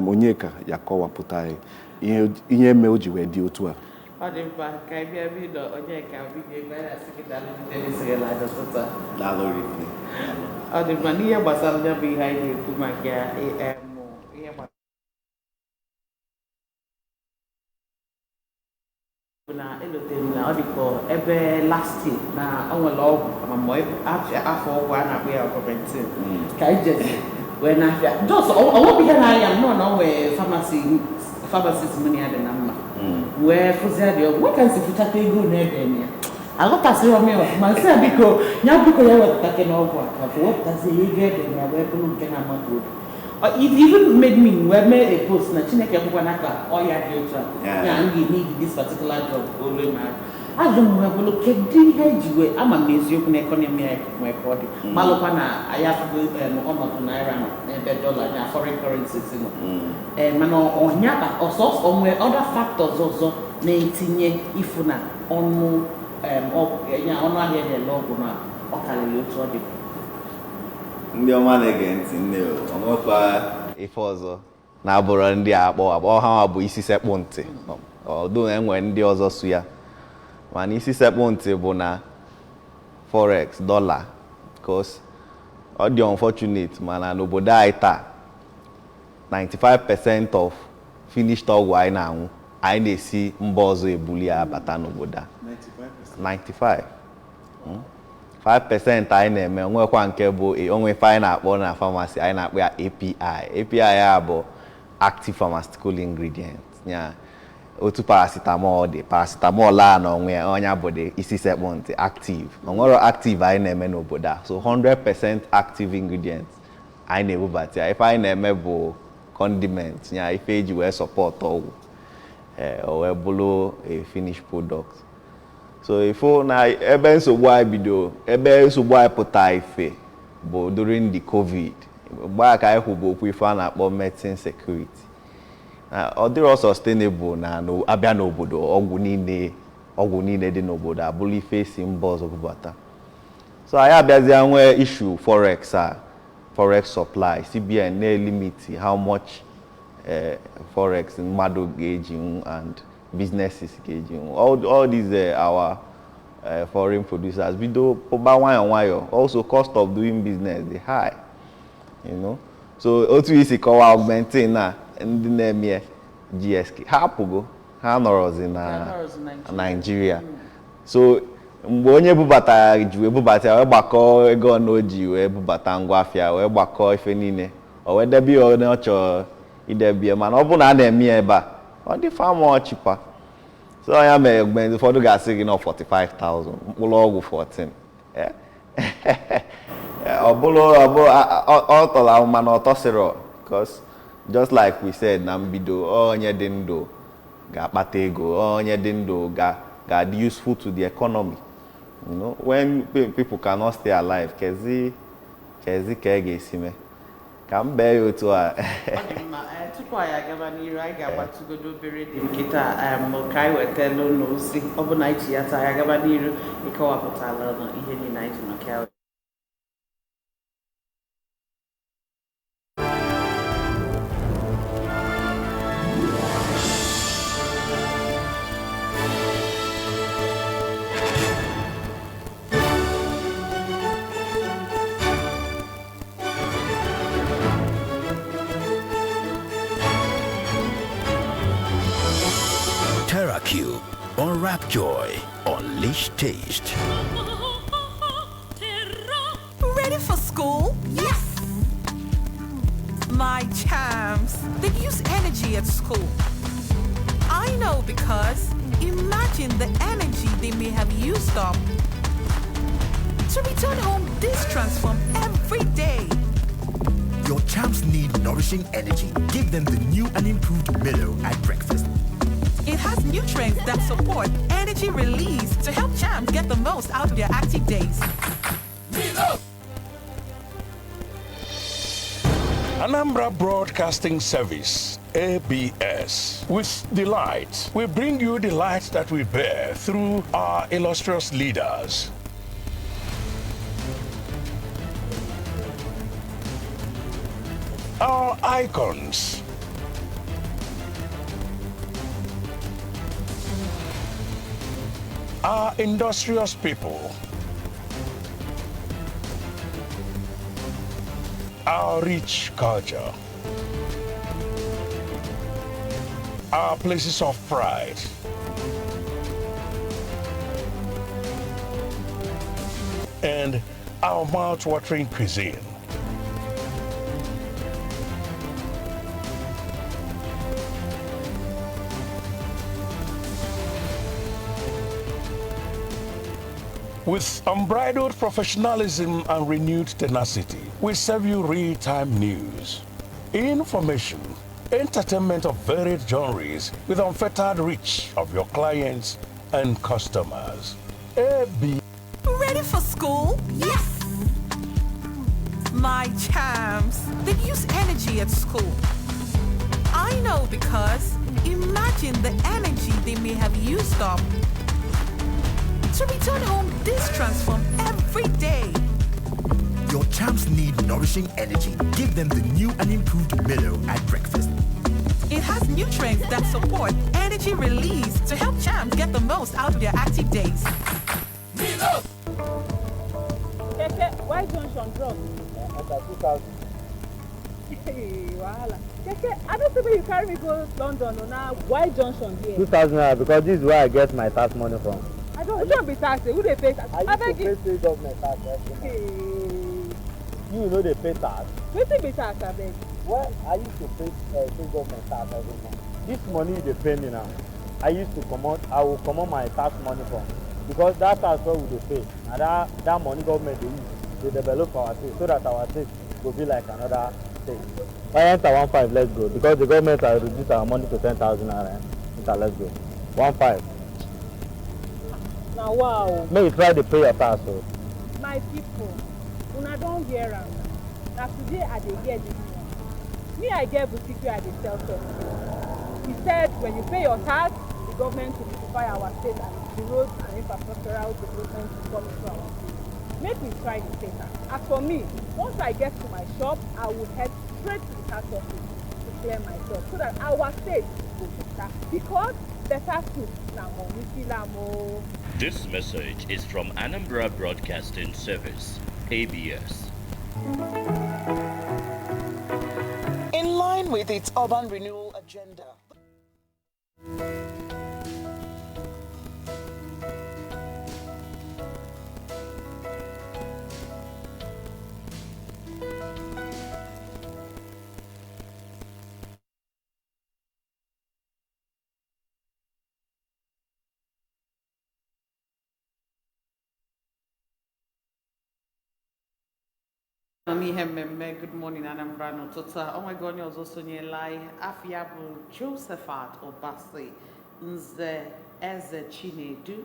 Onyeka yakọwapụta ihe eme o ji wee dị otu a. Ọ dị mkpa ka ị bịa bido Onyeka bido na-asị gị ọ dị mma n'ihe gbasara ya bụ ihe anyị na-ekwu maka ihe gbasara na elotere na ọ dịka ebe lasti na o nwere ọgwụ afọ ọgwụ a na-akpọ ya ọgọmentin ka anyị jezi wee na-afịa jos ọnwebụ ihe na-anya m nọ na o nwee pharmacist mụ ya dị na mma wee fụzia dị ọgwụ nwoke nsi fụchata ego na-ebe ya aghọtasịrị ọm ya ma nsị a biko ya wepụtake n'ọgwụ a ka wepụtazi ego ebe ya wee bụrụ nke na-amata obi. It even made me made a post na Chineke mkwana ka ọya dị otu a ya m need this particular job olu na ajụ m wee bụrụ kedu ihe eji wee ama m eziokwu na ekọnọmi ya nwee ka ọ dị malụkwa na anyị afụgo ọnọdụ naira n'ebe dọla na foreign currencies nọ mana ọnya ka ọsọsọ nwee other factors ọzọ na-etinye ifu na ọnụ ahịa na-ele ọgwụ na ọ karịrị otu ọ dị. Ndị ọma na-ege ntị nne onwekwa ife ọzọ na-abụrụ ndị akpọ ha bụ isi sekpụ ntị ọdụ enwe ndị ọzọ su ya mana isi sekpụ ntị bụ na forex dollar because ọ dị unfortunate mana n'obodo anyị taa 95% of finished ọgwụ anyị na-anwụ anyị na-esi mba ọzọ ebuli ya bata n'obodo a 95 5% anyị na-eme onwekwa nke bụ onwe ife anyị na-akpọ na pharmacy anyị na-akpọ ya API ya bụ active pharmaceutical ingredient ya otu paracetamol dị paracetamol a na onwe ya ọnya bụ dị isi sekpụ ntị active onwere active anyị na-eme n'obodo a so 100% active ingredients anyị na-ebubata ya ife anyị na-eme bụ condiment ya ife eji wee support ọgwụ o wee bụrụ a finished product. So ifo na ebe nsogbu anyị bido ebe nsogbu anyị pụta ife bụ during the COVID mgbe ka anyị kwubu okwu ife a na-akpọ medicine security ọ dịrọ sustainable na abịa n'obodo ọgwụ niile dị n'obodo abụrụ ife si mba ọzọ bubata so anyị abịazịa nwee issue forex supply CBN na-limit how much forex mmadụ ga-eji and businesses all these our foreign producers bido pụba nwayọ also cost of doing business dey high so otu isi kọwa augmentin na ndị na-eme GSK ha apụgo ha nọrọzi na Nigeria so mgbe onye bubatara ji wee bubata wee gbakọ ego ọnụ o ji wee bubata ngwa afịa wee gbakọ ife niile o wee debe onye ọ chọrọ idebie mana ọ bụ na a na-eme ebe a ọ dị far more cheaper so ya mere mgbe ụfọdụ ga-asị gị na 45,000 mkpụrụ ọgwụ 14 ọ tọrọ ahụ mana ọ tọsịrọ because just like we said na mbido onye dị ndụ ga-akpata ego onye dị ndụ ga-adị useful to the economy when people cannot stay alive kezi ka e ga-esi mee ka m bee ya otu a tupu anyị agaba n'iru anyị ga-agbatugodo obere dị nkịta ka anyị wetala n'ozi ọ bụ na anyị ji ya taa anyị agaba n'iru ịkọwapụtala ihe niile anyị ji maka TerraCube, unwrap joy, unleash taste. Ready for school? Yes! My champs, they use energy at school. I know because imagine the energy they may have used up to return home distransformed every day. Your champs need nourishing energy. Give them the new and improved Milo at breakfast. It has nutrients that support energy release to help champs get the most out of their active days. Anambra Broadcasting Service, ABS. With delight, we bring you the light that we bear through our illustrious leaders. Our icons, our industrious people, our rich culture, our places of pride, and our mouth-watering cuisine. With unbridled professionalism and renewed tenacity, we serve you real-time news, information, entertainment of varied genres with unfettered reach of your clients and customers. AB. Ready for school? Yes! My champs, they use energy at school. I know because imagine the energy they may have used up to return home distressed every day. Your champs need nourishing energy. Give them the new and improved Milo at breakfast. It has nutrients that support energy release to help champs get the most out of their active days. Keke, why Johnson drop? After 2000. Hey, wahala. Keke, I don't think you carry me go London or now. Why Johnson here? 2000 because this is where I get my tax money from. I don't be taxed. Who they pay tax? I used to pay government tax. Hey. You know they pay tax. What be tax, I beg? Well, I used to pay government tax every month. This money they pay me now, I will come out my tax money from. Because that tax what we pay. And that money government they use, they develop our state so that our state will be like another state. I enter 1.5, let's go. Because the government has reduced our money to 10,000 naira. Let's go. 1.5. Now wow. May you try to pay your tax. So. My people, when I don't hear them, now today I dey hear this one. Me I get boutique where I dey sell something. He said when you pay your tax, the government will beautify our state and the roads and infrastructural development will come into our state. Make me try the state tax. As for me, once I get to my shop, I will head straight to the tax office to clear myself so that our state will be taxed. Because better food na money filamo. This message is from Anambra Broadcasting Service, ABS. In line with its urban renewal agenda, Good morning, Anambra. Oh my God, you're also near Lai Afiabu Josephat Obasi Nze Eze Chinedu,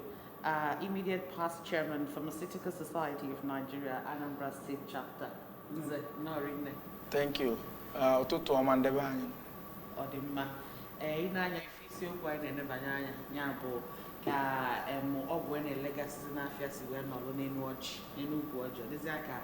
immediate past chairman, Pharmaceutical Society of Nigeria, Anambra State Chapter. Nze Norine. Thank you. Otutu Amandeba. Odima. Inanya Fisio Guine Nebanyanya, Nyabo, Ka Ogwene Legacy Nafiasi, when Nolone watch, Inu Guajo, Lizaka.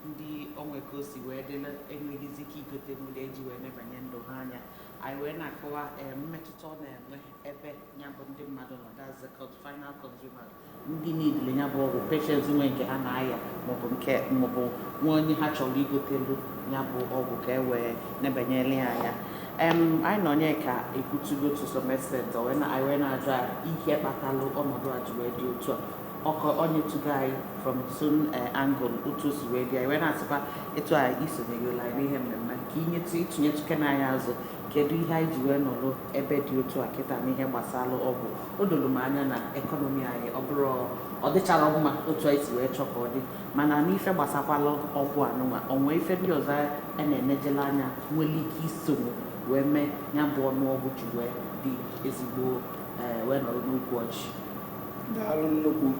Ndi onwe kosi wedela enwegi ziki gote muleji wene banyendo hanya I wena kwa mmetụta na enwe ebe nyabo ndị mmadụ no that's the final consumer ndị need le nyabo ọgwụ patients nwe nke ha na-aya maọbụ nke maọbụ nwa onye ha chọrọ igotelu nyabo ọgwụ ka ewe nebanyele anya I nọ nye ka ekutugo to some extent I wena aja ihe kpatalụ ọnọdụ ajụ dị otu a only to guy from soon angle utus radio when I said it was isonye like him kinye tinye tukena ya azu kedu ihe anyị ji wee nọrọ ebe dị otu a kịta n'ihe gbasara ọgwụ odolu m anya na ekonomi anyị ọ bụrụ ọ dịchara mma otu anyị si wee chọ ka ọ dị mana n'ife gbasakwala ọgwụ anụnwa onwe ife ndị ọzọ a na-enejela anya nwere ike isonye wee mee ya bụ ọnụọgwụ ji wee dị ezigbo wee nọrọ n'ukwu ọchị daalụ nnukwu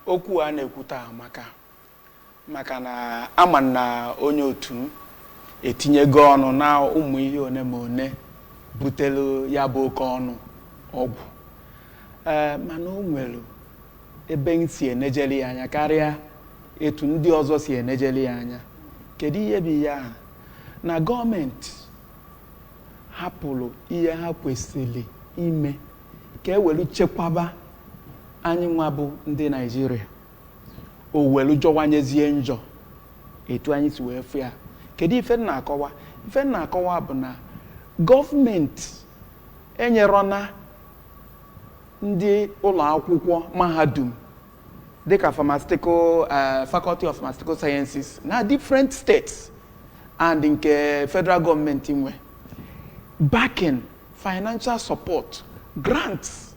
okwu a na-ekwuta maka na ama na onye otu etinyego ọnụ na ụmụ ihe one ma one butelu ya bụ oke ọnụ ọgwụ mana o nwere ebe nsi enejeli anya karịa etu ndị ọzọ si enejeli anya kedu ihe bụ ya na gọọmenti hapụrụ ihe ha kwesịrị ime ka ewelu chekwaba anyị nwa bụ ndị Naịjirịa o welu jọwanyezie njọ etu anyị si wee fụ ya. Kedu ife na-akọwa? Ife na-akọwa bụ na gọọmenti enyerọna ndị ụlọ akwụkwọ mahadum dịka Faculty of Pharmaceutical Sciences na different states and nke federal gọọmenti nwe backing, financial support, grants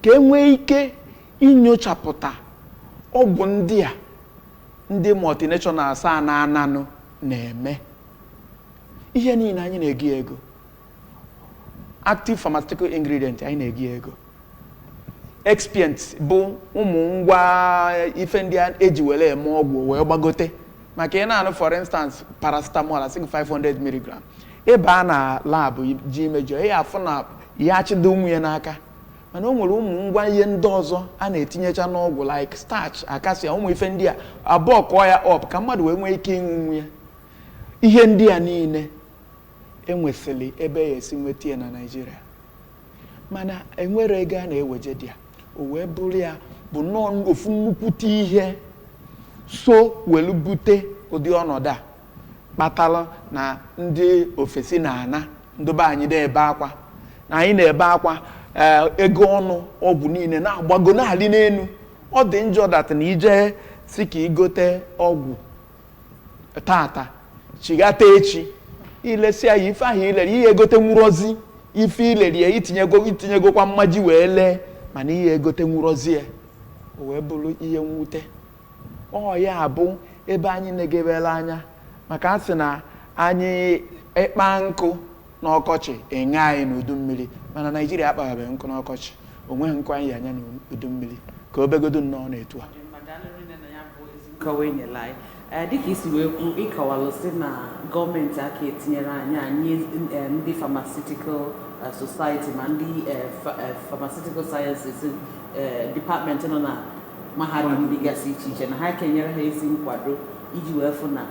ka enwee ike inyochapụta ọgwụ ndị a ndị multinationals a na-ananụ na-eme. Ihe niile anyị na-egi ego. Active pharmaceutical ingredient anyị na-egi ego. Expients bụ ụmụ ngwa ife ndị eji were eme ọgwụ wee gbagote maka ị na-anụ for instance paracetamol asị 500 mg ịba na lab ji imejọ ya afụ na ya achịdo ụmụ ya n'aka, mana o nwere ụmụ ngwa ihe ndị ọzọ a na-etinyecha n'ọgwụ like starch, acacia, ụmụ ife ndị a abụọ kọọ ya up ka mmadụ wee nwee ike ịṅụ ya. Ihe ndị a niile enwesịrị ebe ya esi nweta ya na Naịjirịa, mana enwere ego a na-eweje dị ya. O wee bụrụ ya bụ nọọ ofu nnukwute ihe so welu bute ụdị ọnọdụ a kpatara na ndị ofesi na-ana ndị be anyị na-ebe akwa na anyị na-ebe akwa ego ọnụ ọgwụ niile na-agbago na-alị n'elu. Ọ dị njọ dat na ije si ka igote ọgwụ tata chigata echi ilesi ya ife ahụ ilere ihe egote nwurozi ife ilere ya itinyegokwa mmaji wee lee mana ihe egote nwurozi ya o wee bụrụ ihe mwute. Ọ ya bụ ebe anyị na-egebela anya maka a sị na anyị ịkpa nkụ n'ọkọchị enye anyị n'udu mmiri, mana Naịjirịa akpaghabeghị nkụ n'ọkọchị, o nweghị nkụ anyị anya n'udu mmiri ka obegodo nnọọ na-etu a. Dịka isi wee kwu ịkọwalụ si na gọọmenti aka etinyere anyị ndị pharmaceutical society ma ndị pharmaceutical sciences department nọ na mahadum dịgasị iche iche na ha kenyere ha ezi nkwado iji wee fụ na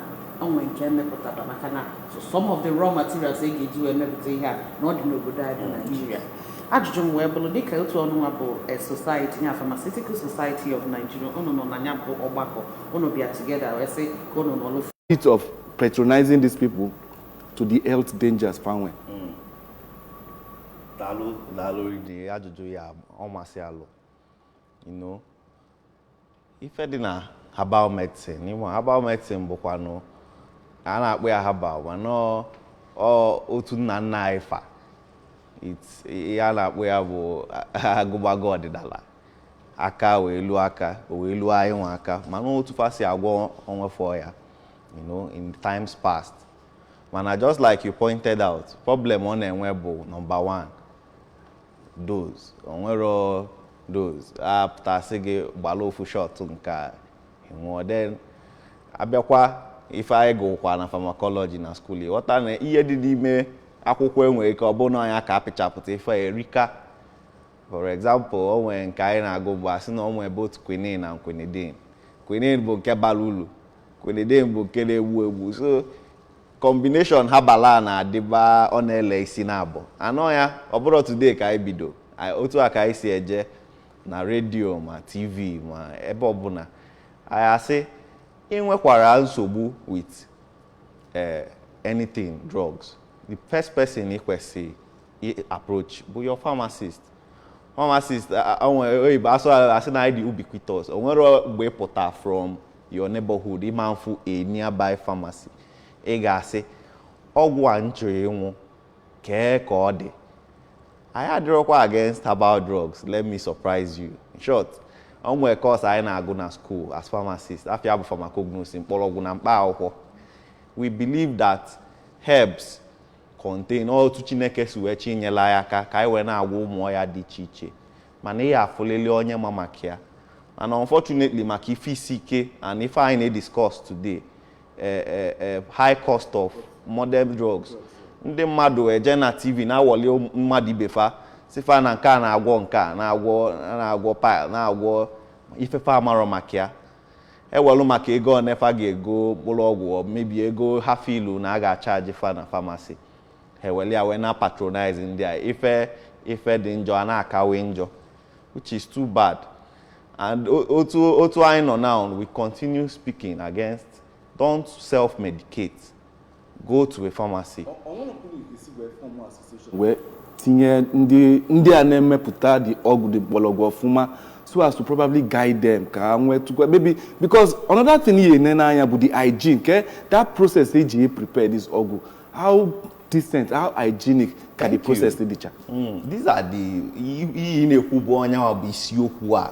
onwe nke emepụtara maka na some of the raw materials e ga-eji wee mepụta ihe a na ọ dị n'obodo anyị bụ Nigeria. Ajụjụ m wee bụrụ dịka otu ọnụnwa bụ society ya Pharmaceutical Society of Nigeria, unu nọ na ya bụ ọgbakọ unu bịa together wee sị ka unu nọlụ bit of patronizing these people to the health dangers fanwe. Daalụ dị ajụjụ ya ọ masị alụ. Ife dị na herbal medicine, herbal medicine bụkwanụ a na-akpọ ya herbal mana otu nna nna anyị fa ihe a na-akpọ ya bụ agụbago ọdịnala aka wee luo aka wee luo anyị nwa aka mana otu fa si agwọ onwefọ ya in times past. Mana just like you pointed out, problem ọ na-enwe bụ number one, dose. Onwero dose apụtasị gị gbala ofu shot nke nwụọ. Then abịakwa ife anyị gụkwa na pharmacology na school ghọta na ihe dị n'ime akwụkwọ enwere ike ọ bụ na ọnya ka apịchapụta ife erika. For example, o nwere nke anyị na-agụ bụ asị na o nwere both quinine na quinidine. Quinine bụ nke bara ulu, quinidine bụ nke na-egbu egbu. So combination ha bala na-adịba ọ na-ele isi na abụọ anọ ya. Ọ bụrụ today ka anyị bido otu a ka anyị si eje na redio ma TV ma ebe ọbụla anyị asị inwekwara nsogbu with anything drugs, the first person ikwesị approach bụ your pharmacist. Oyibo asị na dị ubiquitous. O nwere mgbe pụta from your neighborhood ịma mfu a nearby pharmacy ị ga-asị ọgwụ a nchọrọ ịnwụ kee ka ọ dị. anyị adịrọkwa against herbal drugs. Let me surprise you. In short, o nwere course anyị na-agụ na school as pharmacists, afia bụ pharmacognosy, mkpọrọgwụ na mkpa akwụkwọ. We believe that herbs contain otu Chineke si wee chinyela anyị aka ka anyị wee na-agwọ ụmụ ya dị iche iche, mana ihe afụlele onye ma maka ya. And unfortunately, maka ife isi ike and ife anyị na-discuss today, high cost of modern drugs, ndị mmadụ eje na TV na-awọli mmadụ ibefa sifa na nke a na-agwọ nke a na-agwọ pile na-agwọ ifefe amarọ maka ya. Ewelu maka ego onefa ga-ego mkpụrụ ọgwụ mebi ego hafilu na a ga-achaji fa na pharmacy. Eweli ya wee na patronize ndị a ife ife dị njọ na-akawe njọ, which is too bad. And otu I know now, we continue speaking against, don't self-medicate. Go to a pharmacy. Where tinye ndị a na-emepụta the ọgwụ the mgbọrọgwụ ọfụma so as to probably guide them ka nwee to maybe because another thing ihe n'anya bụ the hygiene that process eji prepare this ọgwụ, how decent, how hygienic can the process dịcha. These are the iyi na-ekwu bụ onye ọ bụ isiokwu a.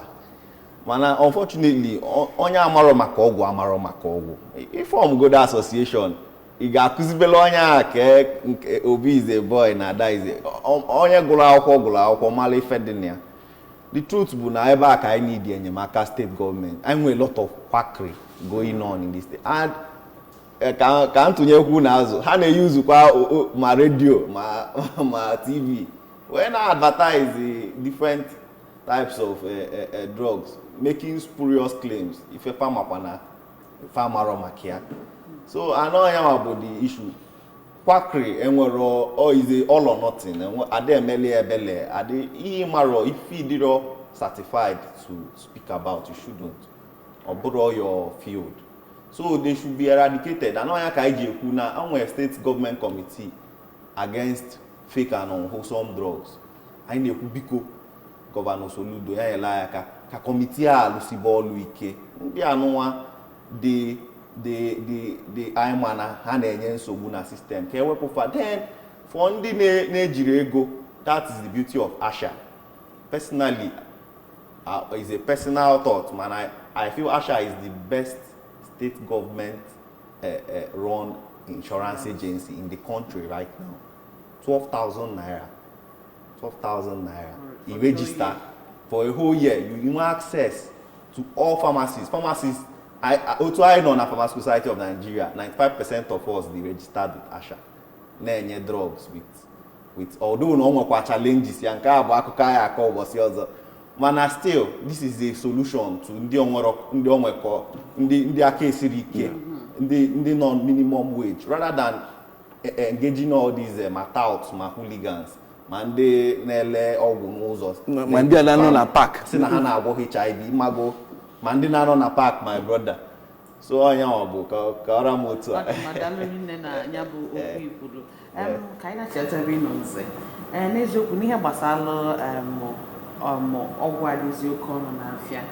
Mana unfortunately onye amarọ maka ọgwụ amarọ maka ọgwụ. Ifeọm go association ị ga-akụzibele onye a ka Obi is a boy na Ada is onye gụrụ akwụkwọ mara ife dị na ya. The truth bụ na ebe a ka anyị need enyemaka state government. I know a lot of quackery going on in this state. And ka ntụnyekwu n'azụ ha na-use kwa ma radio ma TV when I advertise different types of drugs, making spurious claims if a farmer makia. So I know about the issue. Quackery enwero or is it all or nothing? Ade mele ebele ade imaro if you certified to speak about, you shouldn't or borrow your field. So they should be eradicated. I know I'm a state government committee against fake and unwholesome drugs. I know Biko Governor Soludo ka committee a lusibolu ike. Ndị anụwa the Aimana ha na-enye nsogbu na system ka ewepụ fa. Then for ndị na-ejiri ego, that is the beauty of Asha. Personally, is a personal thought, man. I feel Asha is the best state government run insurance agency in the country right now. 12,000 naira. 12,000 naira. You register for a whole year. You have access to all pharmacies. Pharmacies. I know na Pharmaceutical Society of Nigeria. 95% of us they registered with Asha. Na-enye drugs with although no more challenges. Yanka abu akụkọ ya akọ ụbọchị ọzọ. Mana still, this is a solution to ndị aka esiri ike, ndị non-minimum wage, rather than engaging all these touts, hooligans, ma ndị na-ele ọgwụ n'ụzọ. Ma ndị na-anọ na park. Si na ha na-agwọ HIV, mago, ma ndị na-anọ na park, my brother. So onye ọ bụ ka ọra m otu a. Madam nne na ya bụ okwu ikwuru. Ka anyị na-echeta ebe ị nọ nze. N'eziokwu n'ihe gbasara ọgwụ adịzi oke ọnụ n'afịa.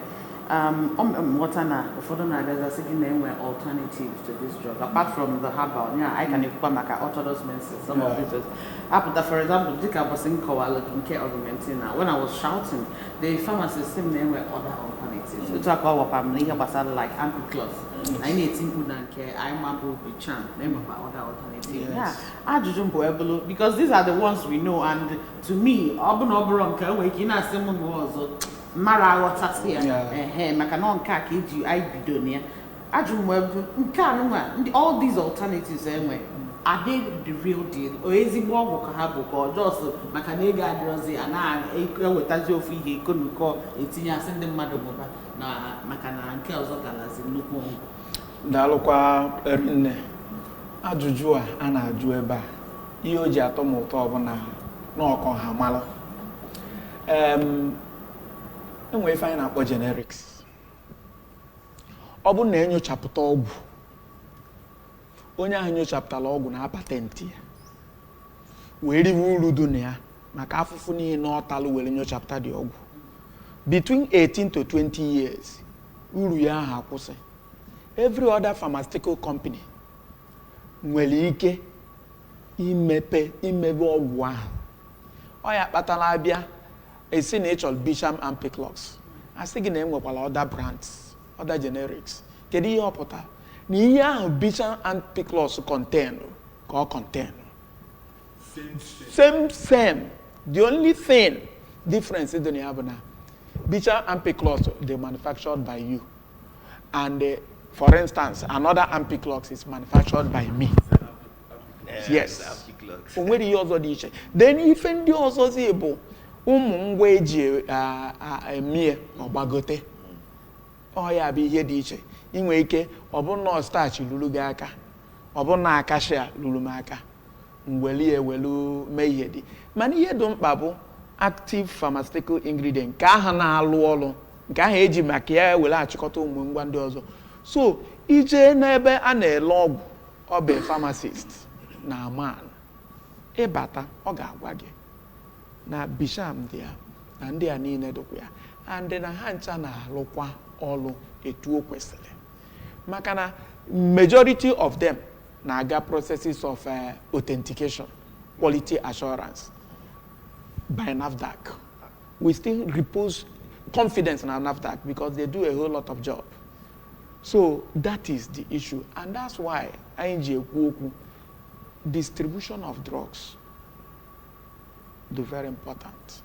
Nghọta na ụfọdụ na-abịazi gị na-enwe alternatives to this drug apart from the herbal. Yeah, I can ekwukwa maka orthodox medicine, some of it is apụta. For example, dịka bọsị nkọwalụ nke augmentin na when I was shouting, the pharmacist sim na-enwe other alternatives. Otu aka ọ wapara m na ihe gbasara like ampiclox. Anyị na-eti mkpu na nke anyị mabụ bichan na-enwekwa other alternatives. Yeah, ajụjụ mbụ ebulu because these are the ones we know, and to me ọ bụ na ọ bụrụ nke enwere ike ị na-asị m ọzọ mara aghọtasị ya maka na nke a ka eji anyị bido na ya. Ajụ m nke anụnwa all these alternatives enwe are they the real deal? O ezigbo ọgwụ ka ha bụ ka ọjọọ maka na ego adịrọzi a na-ewetazi ofu ihe ikonuko etinye asị ndị mmadụ mụba na maka na nke ọzọ galazi nnukwu ọgwụ. Daalụkwa erinne. Ajụjụ a na-ajụ ebe a ihe o ji atọ m ụtọ ọbụla n'ọkọ ha malụ. Enwe ife anyị na-akpọ generics. Ọ bụ na enyochapụta ọgwụ, onye ahụ nyochapụtala ọgwụ na patenti ya wee riwe uru dị na ya maka afụfụ niile na ọtalụ were nyochapụta dị ọgwụ between 18 to 20 years uru ya ahụ akwụsị. Every other pharmaceutical company nwere ike imebe ọgwụ ahụ. Ọ ya kpatala abịa esi na ịchọrọ Bisham Ampiclox, asị gị na enwekwala other brands, other generics. Kedu ihe ọ pụtara? Na ihe ahụ Bisham Ampiclox contain ka ọ contain same. The only thing difference is na Bisham Ampiclox they manufactured by you, and for instance another Ampiclox is manufactured by me. Yes. Onwere ihe ọzọ dị iche. Then ife ndị ọzọ zi bụ ụmụ ngwa eji emie ọgbagote. Ọ ya bụ ihe dị iche. Inwe ike ọ bụ na starch lulu gị aka, ọ bụ na akashia lulu m aka, mweli ewelu mee ihe dị. Mana ihe dị mkpa bụ active pharmaceutical ingredient nke aha na-alụ ọrụ nke aha eji maka ya were achịkọta ụmụ ngwa ndị ọzọ. So ije n'ebe a na-ele ọgwụ ọ bụ pharmacist na aman ịbata ọ ga-agwa gị na bisham dị ya na ndị a niile dịkwa ya and na ha ncha na-alụkwa ọrụ etu o kwesịrị maka na majority of them na-aga processes of authentication, quality assurance by NAFDAC. We still repose confidence in our NAFDAC because they do a whole lot of job. So that is the issue, and that's why distribution of drugs is very important.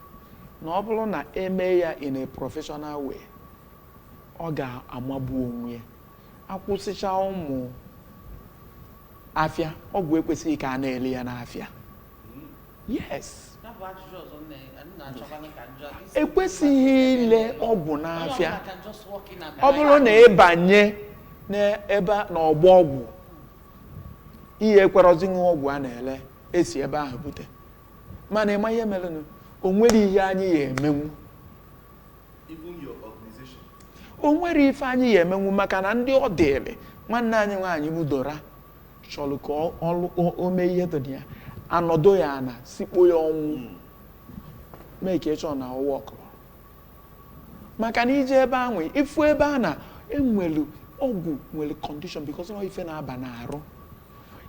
Na ọ bụrụ na eme ya in a professional way, ọ ga-amagbu onwe akwụsịcha ụmụ afịa ọgwụ ekwesịghị ka a na-ele ya n'afịa. Yes. Ekwesịghị ile ọgwụ n'afịa. Ọ bụrụ na ịbanye n'ebe n'ọgbọ ọgwụ ihe ekwerozi ọgwụ a na-ele esi ebe ahụ bute mana ịma ihe merenụ o nwere ihe anyị ya emenwu. Even your organization. O nwere ife anyị ya emenwu maka na ndị ọ dịrị nwanne anyị nwaanyị budora chọrọ ka o mee ihe dị ya anọdụ ya na sikpo ya ọnwụ mee ka ịchọ na ọwa ọkụrụ maka na ije ebe ahụ ifu ebe a na enwelu ọgwụ nwere condition because ọ ife na-aba n'arụ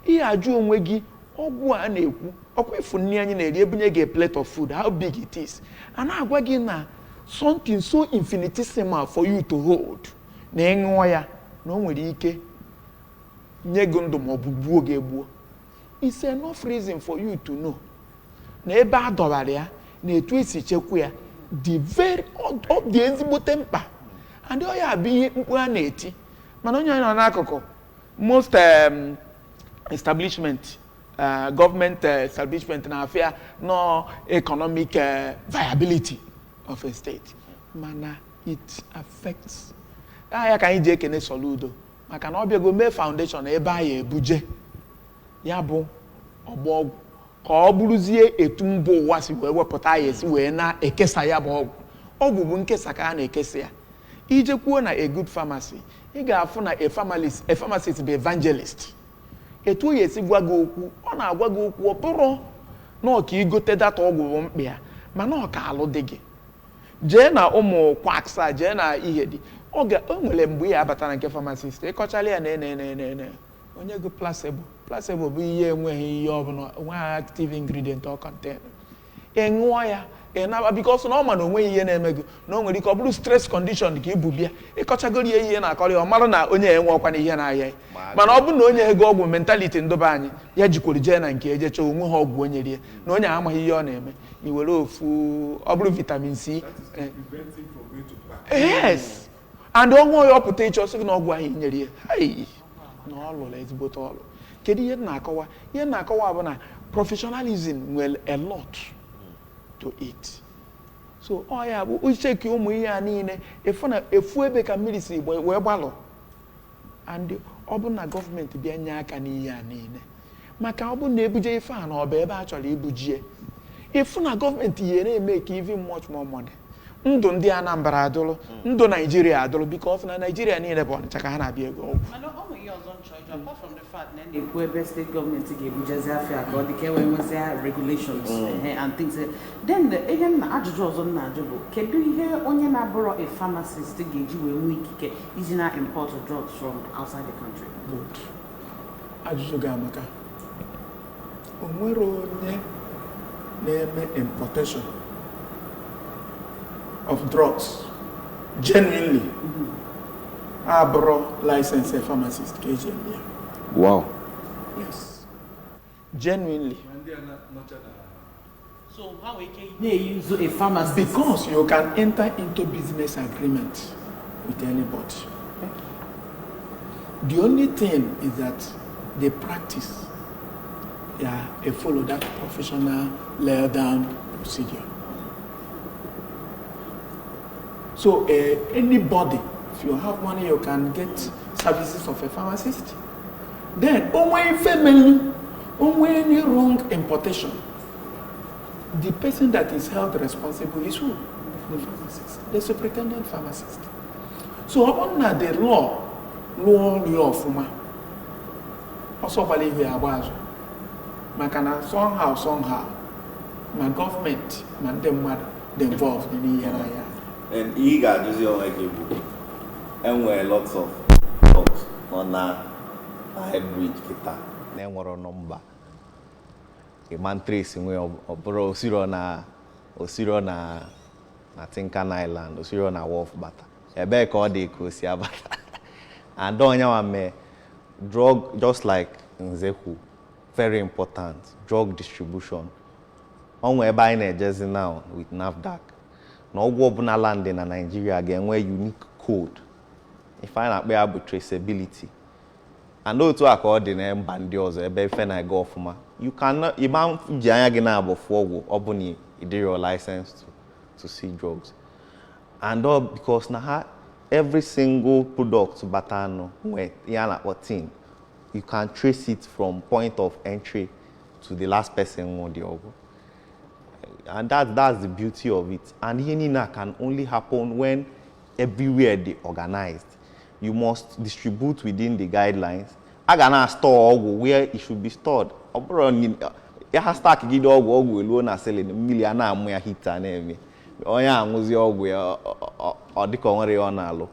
ihe ajụ onwe gị ọgwụ a na-ekwu ọkwa ifu nri anyị na-eri ebunye gị a plate of food how big it is a na-agwa gị na something so infinitesimal for you to hold na ịṅụọ ya na o nwere ike nye gị ndụ ma ọ bụ gbuo gị egbuo. It's enough reason for you to know na ebe a dọbara ya na etu esi chekwa ya dị ezigbote mkpa and ọ ya bụ ihe mkpu a na-eti mana onye nọ n'akụkụ most establishment government establishment na-afịa no economic viability of a state mana it affects ya ka anyị ji ekene Soludo maka na ọ bịago mee foundation ebe a ya ebuje ya bụ ọgbọ ọgwụ ka ọ bụrụzie etu mba ụwa si wee wepụta ya esi wee na-ekesa ya bụ ọgwụ bụ nkesa ka a na-ekesa ya. Ije kwuo na a good pharmacy ị ga-afụ na a pharmacist bụ evangelist etu o ya esi gwa gị okwu ọ na-agwa gị okwu ọ bụrụ na ọ ka igote data ọgwụ bụ mkpa ya mana ọ ka alụ dị gị jee na ụmụ kwaksa jee na ihe dị o nwere mgbe ya abatara nke pharmacist ịkọchala ya na onye go placebo bụ ihe enweghị ihe ọbụla nweghị active ingredient ọ contain ịṅụọ ya ịnaba because na ọ ma na onweghị ihe na-eme gị na o nwere ike ọ bụrụ stress condition ka ibu bịa ịkọchagoro ya ihe na-akọrọ ya ọ mara na onye enwe ọkwa na ihe na-aya ya mana ọ bụrụ na onye ego ọgwụ mentality ndobe anyị ya jikwuru jee na nke ejecha onwe ha ọgwụ onye rie na onye amaghị ihe ọ na-eme i were ofu ọ bụrụ vitamin C yes and ọnwụ ya ọpụta ịchọ sị na ọgwụ ahụ nyere ya na ọ lụrụ ezigbote ọrụ. Kedu ihe na-akọwa? Ihe na-akọwa bụ na professionalism nwere a lot to it. So ọ ya bụ ucheki ụmụ ihe a niile efu ebe ka mmiri si wee gbalụ and ọ bụ na gọọmenti bịa nye aka n'ihe a niile maka ọ bụ na ebuje ife a na ọ bụ ebe a chọrọ ibujie ifu na gọọmenti ihe na-eme ka even much more money ndụ ndị Anambra adụrụ ndụ Naijiria adụrụ because na Naijiria niile bụ ọnịcha ka ha na-abịa ego ọgwụ. Apart from the fact that the Quebec state government gave Jazafia or the Kewe regulations and things, then the again Ajujo na Jobo, can do here only na borrow a pharmacist to gauge where we is not import drugs from outside the country. Good. Ajujo Gamaka. Onwero name importation of drugs genuinely. Abro licensed pharmacist KGM. Wow. Yes. Genuinely. So how can they use a pharmacist? Because you can enter into business agreement with anybody. The only thing is that they practice. They follow that professional laid down procedure. So anybody, if you have money, you can get services of a pharmacist. Then, only family, only any wrong importation. the person that is held responsible is who? The pharmacist, the superintendent pharmacist. So upon that, the law ọfụma ọsọ gbara ihu ya agba azụ maka na somehow my government ma ndị mmadụ dị involved n'ihe n'anya. And ị ga-ajụzi onwe gị bụ enwere lots of jobs on a hybrid kịta na-enwere nọmba man trace nwe ọbụrụ osiro na Tinkan Island, osiro na Wharf bata ebe ka ọ dị ka o si abata and onye nwa mee drug, just like Nzeku, very important, drug distribution. Onwe ebe anyị na-ejezi now with NAFDAC na ọgwụ ọbụla land na Nigeria ga-enwe unique code if anyị na-akpọ ya bụ traceability. And otu a ka ọ dị na mba ndị ọzọ ebe ife na-ega ọfụma. You cannot, ịma ji anya gị na-abụ fụ ọgwụ ọ bụ na ịdị your license to see drugs. And all because na every single product batano where tin, you can trace it from point of entry to the last person on the ogo. And that's the beauty of it. And Yenina can only happen when everywhere they organized. You must distribute within the guidelines. I gonna store ogo where it should be stored. You have stack gidi ogo alone na selling million na mo ya hita na eme. Oya amuzi ogo ya odiko nwere ọ na-alụ.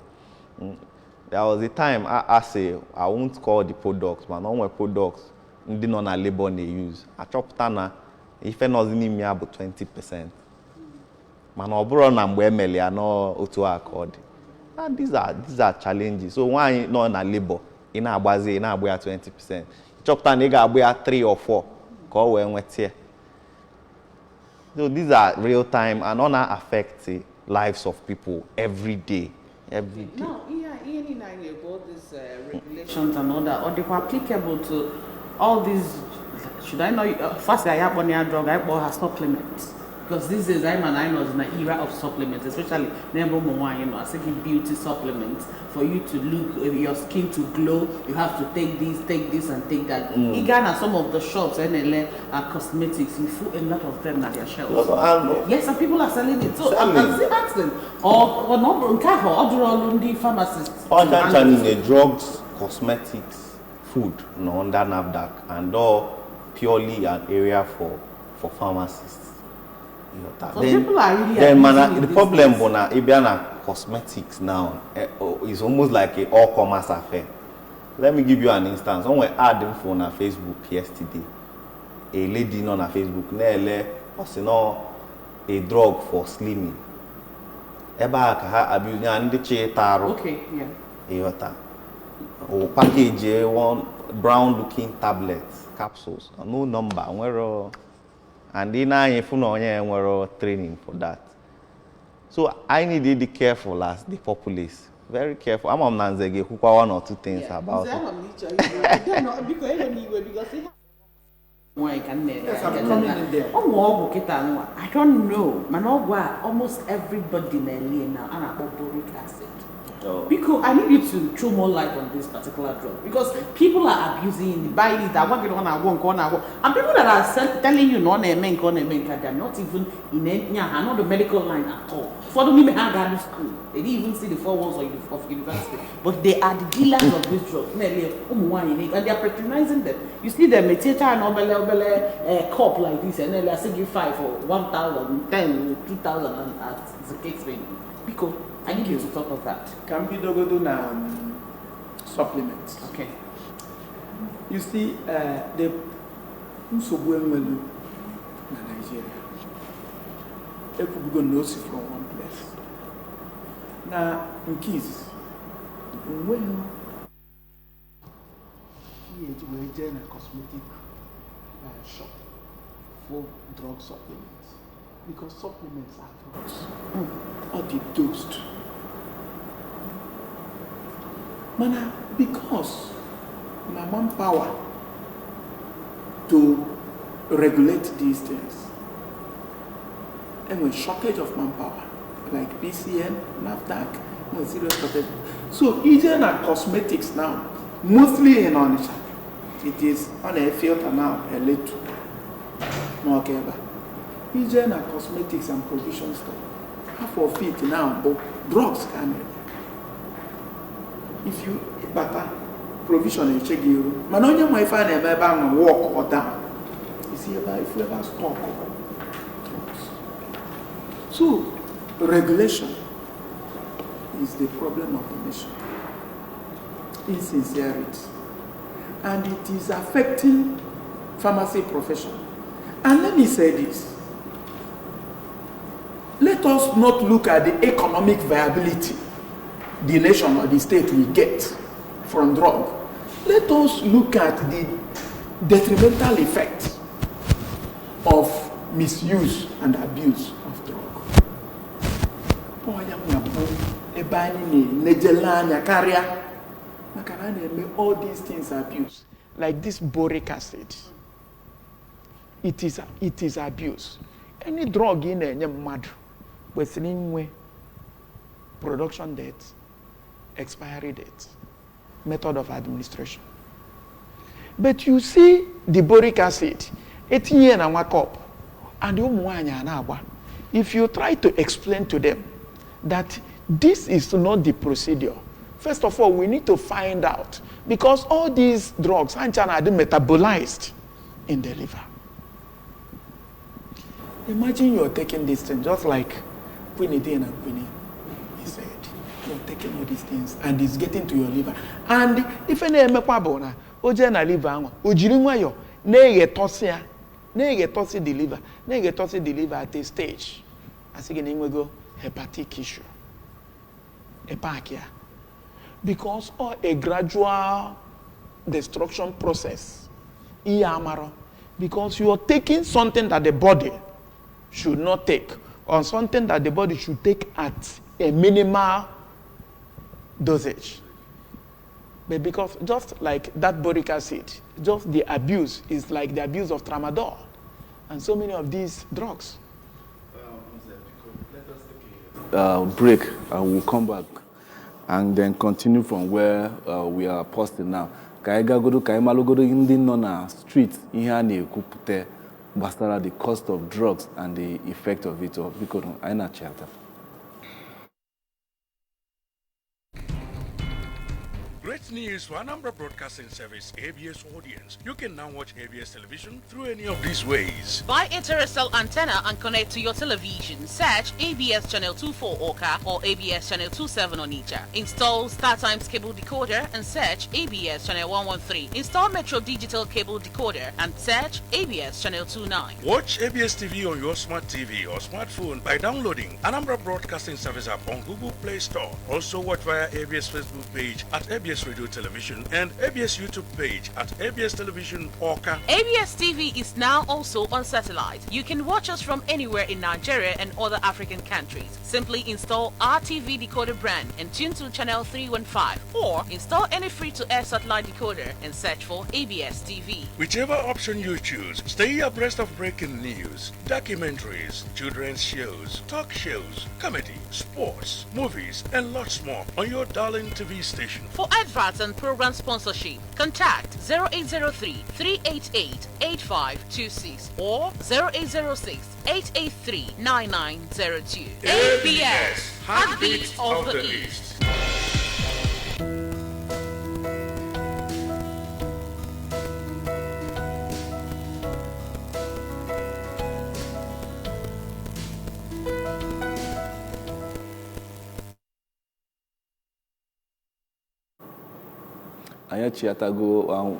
There was a time I say I won't call the products, but no products ndị nọ na labor they use. Achọpụta na ife nọzi n'ime ya bụ 20%. Mana ọ bụrụ na mgbe emeli ya no otu aka ọ dị. And these are challenges. So nwaanyị nọ na labor ị na-agbazi ị na-agba ya 20%. Chọpụta na ị ga-agba ya 3 or 4 ka ọ wee nweta ya. So these are real time and on affect the lives of people every day. Every day. Now, all these regulations and all that, are they applicable to all these? Should I know? First, I have one year drug. I bought her supplements because these days I know is an era of supplements, especially I say beauty supplements for you to look, your skin to glow. You have to take this, and take that. In Ghana, some of the shops and cosmetics, you find a lot of them at their shelves. Yes, and people are selling it. So I'm still asking, or not or the pharmacists. The drugs, cosmetics, food, no under NAFDAC, and all purely an area for pharmacists. So people are really the problem bona Ibiana cosmetics now is almost like a all commerce affair. Let me give you an instance. Someone had them for on Facebook yesterday. A lady on Facebook a drug for slimming. Eba ka abuse and the che taro. Okay, yeah. Or package one brown looking tablets, capsules. No number. Where and then I were training for that. So I needed to be careful as the populace. Very careful. I'm on Nanzege who one or two things about it. I don't know. Manogwa, almost everybody now and boric acid. Because I need you to throw more light on this particular drug because people are abusing, buying it, I want it on a one corner, and people that are telling you no, they're not even in any, not the medical line at all. For the women have school, they didn't even see the 4 walls of university, but they are the dealers of this drug, and they are patronizing them. You see them, a theater and cup like this, and they're saying you 5 for 1,000, 10, 2,000, as the case may be. Because I need you to talk of that. Can be dogodo na supplements. Okay. You see, the nsogbu enwelu na Nigeria. Ekwubugo knows it from one place. Na nkis, when you go to a cosmetic shop for drug supplements, because supplements are drugs, or the dosed. Mana, because my manpower to regulate these things, and with shortage of manpower, like PCN, NAFDAC, with serious shortage. So even at cosmetics now, mostly in Onitsha, it is on a filter now, a little more clever. hygiene and cosmetics and provision store. Half of it now, but drugs can. If you butter provision and check you, man, on your wife and ever walk or down. You see about if you ever stock drugs. So regulation is the problem of the nation. Insincerity. And it is affecting pharmacy profession. And let me say this. Let us not look at the economic viability the nation or the state will get from drug. Let us look at the detrimental effect of misuse and abuse of drug. All these things are abuse. Like this boric acid. It is abuse. Any drug in a mad with way, production date, expiry date, method of administration. But you see the boric acid, 18 years and 1 cup, and if you try to explain to them that this is not the procedure, first of all, we need to find out, because all these drugs are metabolized in the liver. Imagine you're taking this thing, just like quinidine and quinine. He said, you're taking all these things, and it's getting to your liver. And if any mekwabona, oje na liver, ojirinwayo, nege tosi the liver, at a stage. As again, we go hepatic issue, hepatia, because of a gradual destruction process. Because you are taking something that the body should not take, or something that the body should take at a minimal dosage. But because just like that boric acid, just the abuse is like the abuse of tramadol and so many of these drugs. Break, and we'll come back and then continue from where we are posting now. Kaigagodo, Kaimalogodo, Indi Nona street, Ihane Kupute, Bastara, the cost of drugs and the effect of it. Because I'm not sure. Great news for Anambra Broadcasting Service ABS audience. You can now watch ABS television through any of these ways. Buy a terrestrial antenna and connect to your television. Search ABS Channel 24 Oka or ABS Channel 27 Onitsha. Install StarTimes cable decoder and search ABS Channel 113. Install Metro Digital cable decoder and search ABS Channel 29. Watch ABS TV on your smart TV or smartphone by downloading Anambra Broadcasting Service app on Google Play Store. Also watch via ABS Facebook page at ABS Radio Television and ABS YouTube page at ABS Television Oka. ABS TV is now also on satellite. You can watch us from anywhere in Nigeria and other African countries. Simply install our TV decoder brand and tune to channel 315, or install any free-to-air satellite decoder and search for ABS TV. Whichever option you choose, stay abreast of breaking news, documentaries, children's shows, talk shows, comedy, sports, movies, and lots more on your darling TV station. For adverts and program sponsorship, contact 0803-388-8526 or 0806-883-9902. ABS, Heartbeat of the East.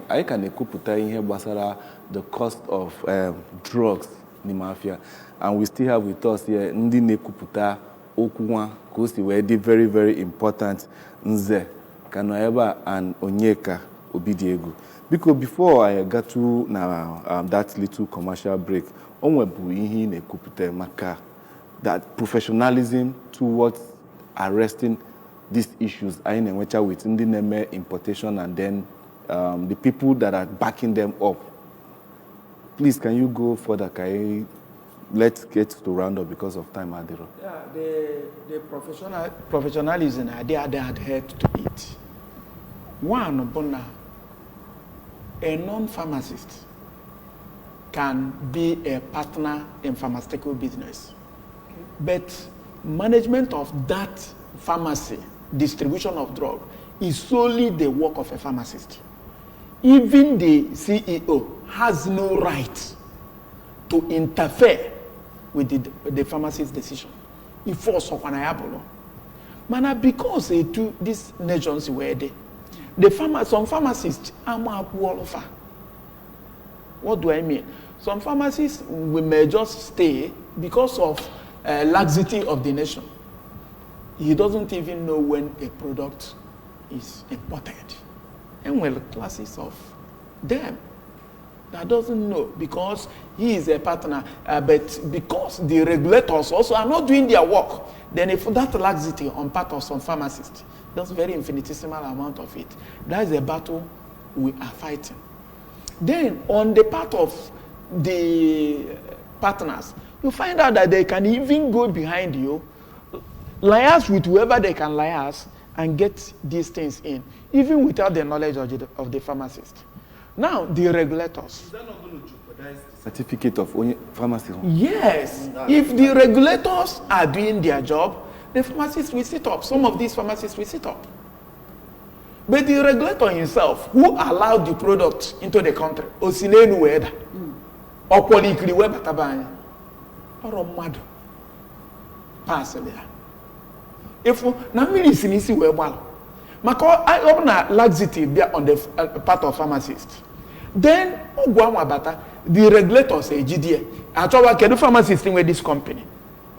I can equipute ihe gbasara the cost of drugs in the mafia, and we still have with us here ndị na-ekwupụta okwu nwa ka o si wee dị very very important, Nze Kanoeba and Onyeka Obidiegu. Because before I got to now that little commercial break, onwe bụ ihe na-ekwupụta maka that professionalism towards arresting these issues I in which with Ndineme importation and then the people that are backing them up. Please, can you go further? Let's get to round up because of time, Adiro. Yeah, the professionalism they adhered to it. One, a non-pharmacist can be a partner in pharmaceutical business. Okay. But management of that pharmacy, distribution of drug, is solely the work of a pharmacist. Even the CEO has no right to interfere with the pharmacist's decision. He forced on an Mana because these nations were there, some pharmacists are more qualified. What do I mean? Some pharmacists may just stay because of laxity of the nation. He doesn't even know when a product is imported. And well, classes of them that doesn't know because he is a partner, but because the regulators also are not doing their work, then if that laxity on part of some pharmacists, that's very infinitesimal amount of it. That is a battle we are fighting. Then on the part of the partners, you find out that they can even go behind you, liaise with whoever they can liaise, and get these things in, even without the knowledge of the pharmacist. Now, the regulators. Is that not going to jeopardize the certificate of pharmacy? Yes. If the regulators are doing their job, the pharmacists will sit up. Some of these pharmacists will sit up. But the regulator himself, who allowed the product into the country, Osinenu Weda, or Polikri Webatabanya, or Madu, pass there. If Namini Sinisi Webal, Mako, I open a laxity on the part of pharmacists. Then, the regulators say, GDA, I told you, can the pharmacist with this company?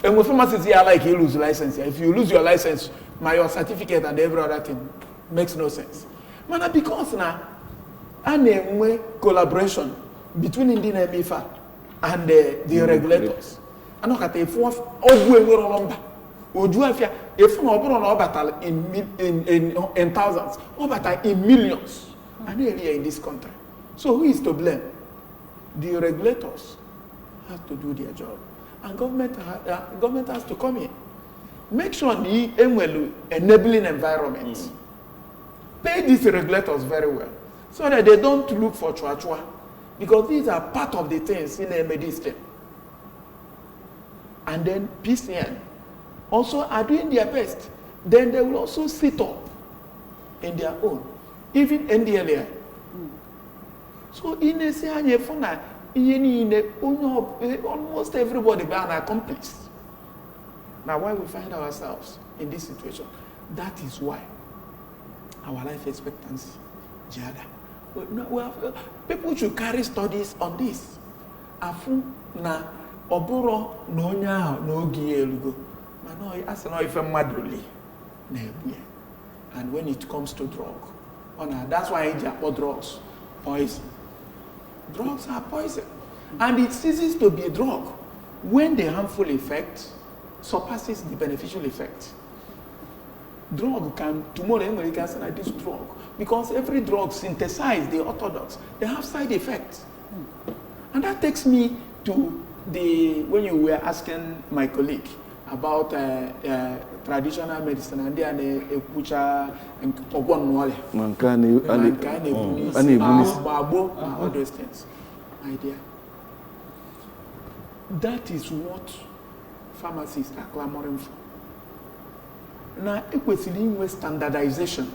And when pharmacists are like, you lose license. If you lose your license, your certificate and every other thing makes no sense. Man, because now, a collaboration between Indian MIFA and the regulators. And look at the fourth, if not in thousands, in millions, and area in this country. So who is to blame? The regulators have to do their job, and government has to come in, make sure the enabling environment. Pay these regulators very well, so that they don't look for chua, because these are part of the things in the medicine. And then PCN also are doing their best. Then they will also sit up in their own, even NDLA. So in a say, almost everybody be an accomplice. Now, why we find ourselves in this situation? That is why our life expectancy, people should carry studies on this. Afu na oburo no nya no gielugo. No, if and when it comes to drug, that's why drugs, poison. Drugs are poison. And it ceases to be a drug when the harmful effect surpasses the beneficial effect. Drug can, tomorrow anybody can say this drug, because every drug synthesized, the orthodox, they have side effects. And that takes me to when you were asking my colleague about traditional medicine and then a kucha and ogwan all those things. My dear, that is what pharmacists are clamoring for. Now, equally standardization.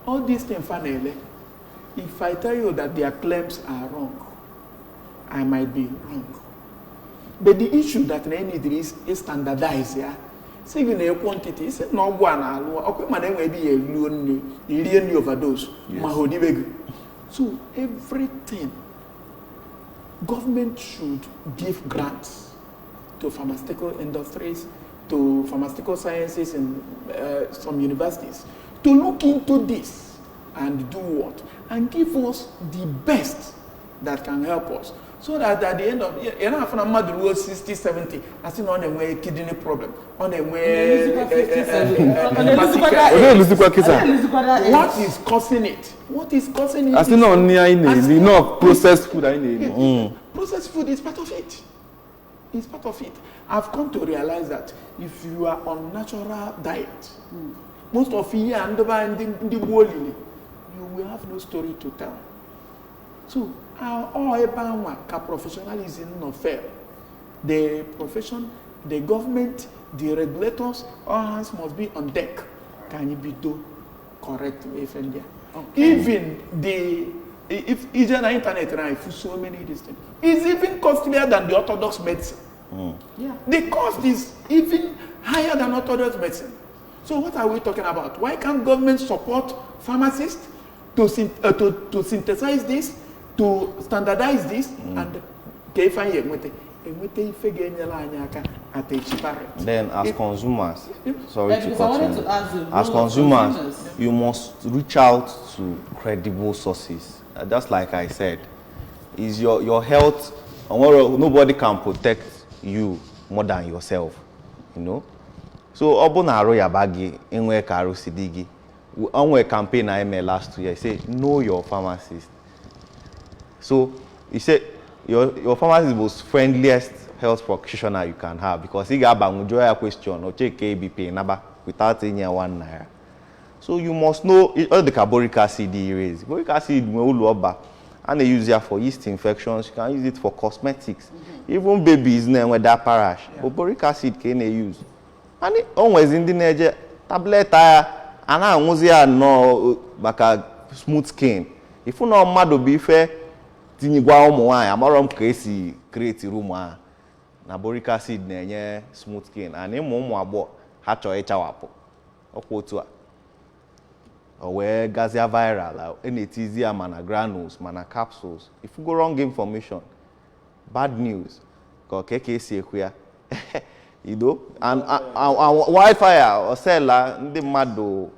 All these things, finally, if I tell you that their claims are wrong, I might be wrong. But the issue that they need is standardized, yeah. Saving a quantity, is no one, okay, my name may be a million overdose. So everything, government should give grants to pharmaceutical industries, to pharmaceutical sciences and some universities to look into this and do what? And give us the best that can help us. So that at the end of the year, you know, if I'm not 60, 70, I still on the way kidney problem, on the way. What is causing it? What is causing it? I still not near enough processed food. Processed food is part of it. It's part of it. I've come to realize that if you are on natural diet, most of you will have no story to tell. So All about professionalism no fair. The profession, the government, the regulators, all hands must be on deck. Can you be do correct if India? Even if it's on the internet right for so many these things, it's even costlier than the orthodox medicine. Yeah. The cost is even higher than orthodox medicine. So what are we talking about? Why can't government support pharmacists to synthesize this, to standardize this, and then as consumers, sorry to cut you, as consumers, you must reach out to credible sources. Just like I said, is your health, nobody can protect you more than yourself, you know. So Obonaro Yabagi, Inwe Karu Sidigi, on a campaign I made last year, say know your pharmacist. So he said your pharmacist is the most friendliest health practitioner you can have, because he got a question or check KBP number without any ₦1. So you must know all the boric acid you raise. Boric acid and they use it for yeast infections. You can use it for cosmetics. Even babies name with that parash. But boric acid can they use? And it always in the nature tablet and I no baka smooth skin. If you know mad be fair, tinigwa omoa amarom crazy create room na boric acid na smooth skin and imo abo ha cho echawapo. Okwotu a or gazia viral, NATZ, mana granules, mana capsules. If you go wrong information, bad news, because KKC here, you know, and Wi-Fi or seller, the mado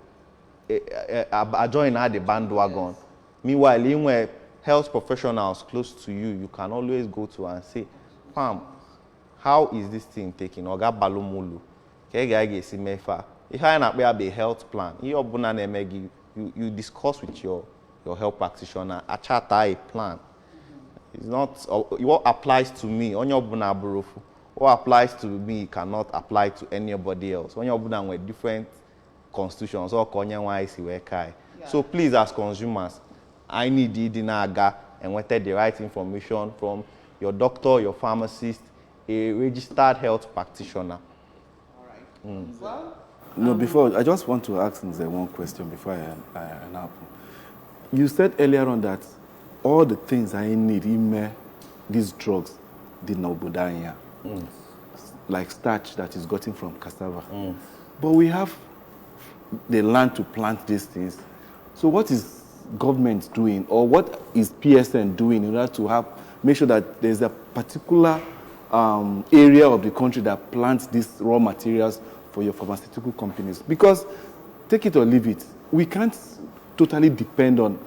join the bandwagon. Yes. Meanwhile, in health professionals close to you, you can always go to and say, Pam, how is this thing taking? Oga balumulu, kege si mefa. If I have a health plan, you discuss with your health practitioner, a chart a plan. It's not what applies to me. What applies to me cannot apply to anybody else. When you're with different constitutions, or so please, as consumers, I need the and wanted the right information from your doctor, your pharmacist, a registered health practitioner. All right. Well. No, before, I just want to ask Nze one question before I answer. You said earlier on that all the things I need in these drugs did not bodanya, like starch that is gotten from cassava. But we have the land to plant these things. So what is government doing, or what is PSN doing in order to make sure that there's a particular area of the country that plants these raw materials for your pharmaceutical companies? Because take it or leave it, we can't totally depend on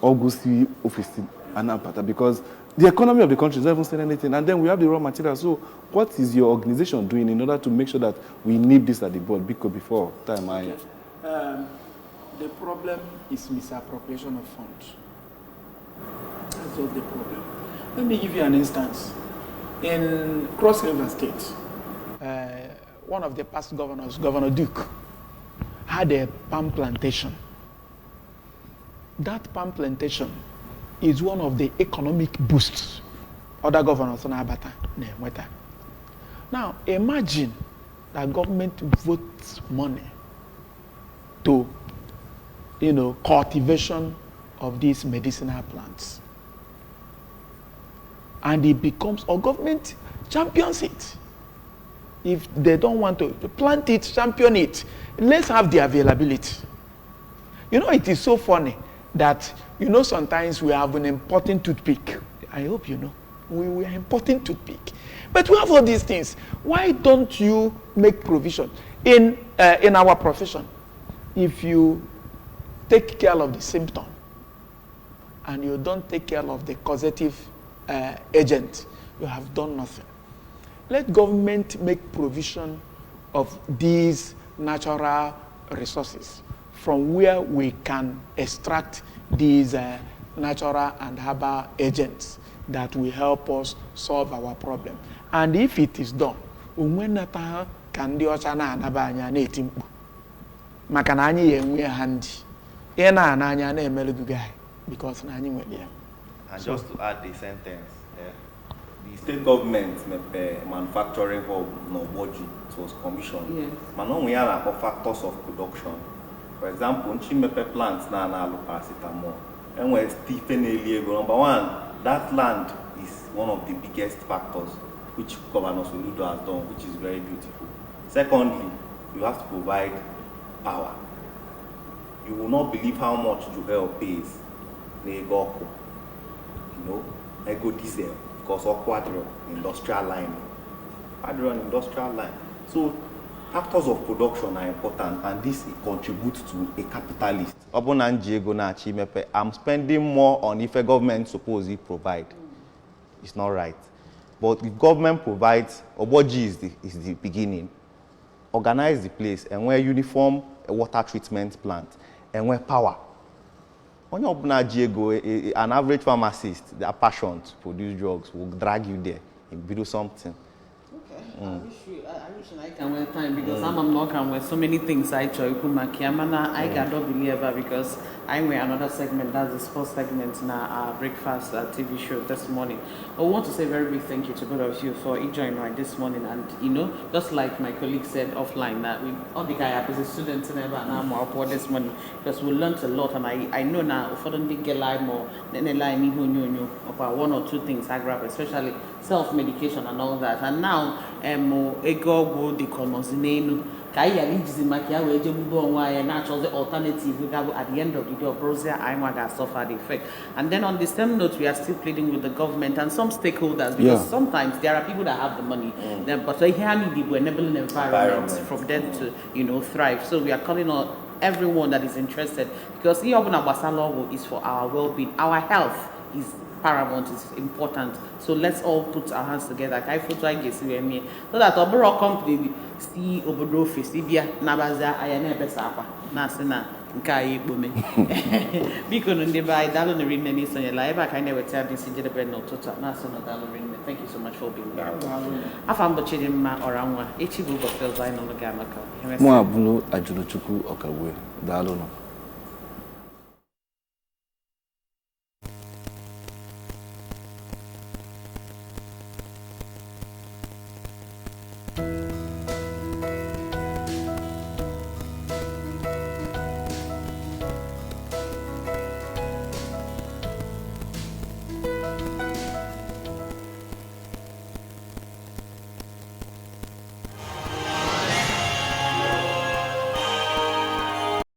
Augusti office and Anambra, because the economy of the country is not even saying anything, and then we have the raw materials. So what is your organization doing in order to make sure that we nip this at the bud before time? Okay. The problem is misappropriation of funds. That's all the problem. Let me give you an instance. In Cross River State, one of the past governors, Governor Duke, had a palm plantation. That palm plantation is one of the economic boosts other governors in Abata. Now, imagine that government votes money to, cultivation of these medicinal plants. And it becomes, or government champions it. If they don't want to plant it, champion it, let's have the availability. It is so funny that, sometimes we have an importing toothpick. I hope you know. We are importing toothpick. But we have all these things. Why don't you make provision? In our profession, if you take care of the symptom and you don't take care of the causative agent, you have done nothing. Let government make provision of these natural resources from where we can extract these natural and herbal agents that will help us solve our problem. And if it is done, can the Ochana Nabanya native Makanani and we are handy. Ena and Anya name guy because Nani will. And So- just to add a sentence, The state government manufacturing hub Noboji, it was commissioned. Yes. Man, we have factors of production. For example, Nchimepe plants na paracetamol. And when Stephen Eliego, number one, that land is one of the biggest factors which Governor Soludo has done, which is very beautiful. Secondly, you have to provide power. You will not believe how much Joel pays Negoko, you know, Ego Diesel, because of Quadron industrial line. So factors of production are important, and this contributes to a capitalist. I'm spending more on if a government supposedly provide. It's not right. But if government provides, Oboji is the beginning. Organize the place and where uniform a water treatment plant and where power. When you an average pharmacist, their passion to produce drugs will drag you there and build something. I wish I can wear time because I'm not can wear so many things I try to make. I cannot believe that because I wear another segment, that's the sports segment in our breakfast TV show this morning. I want to say a very big thank you to both of you for joining right this morning, and you know, just like my colleague said offline, that we all the guy as a student never now more for this morning because we learned a lot, and I know now if I don't get live more then they lie me who knew about one or two things I grab, especially self-medication and all that. And now ego go the conozine kaya lives in makia we natural the alternative we have at the end of the day browser I want to suffer the effect. And then on the same note, we are still pleading with the government and some stakeholders because sometimes there are people that have the money but they hear me the enabling environment for them to thrive. So we are calling on everyone that is interested because Basalo is for our well-being, our health is paramount, is important. So let's all put our hands together. So that overall company see obodo fesibia nabaza ayane pesapa na sena nka yekpome biko ndi ba dalo no rinne ni sonye la eba kind of tell this in the no total na sena dalo rinne. Thank you so much for being here. Afambo chidimma oranwa echibu go feel by no gamaka Mo abunu ajuluchuku okawe dalo no.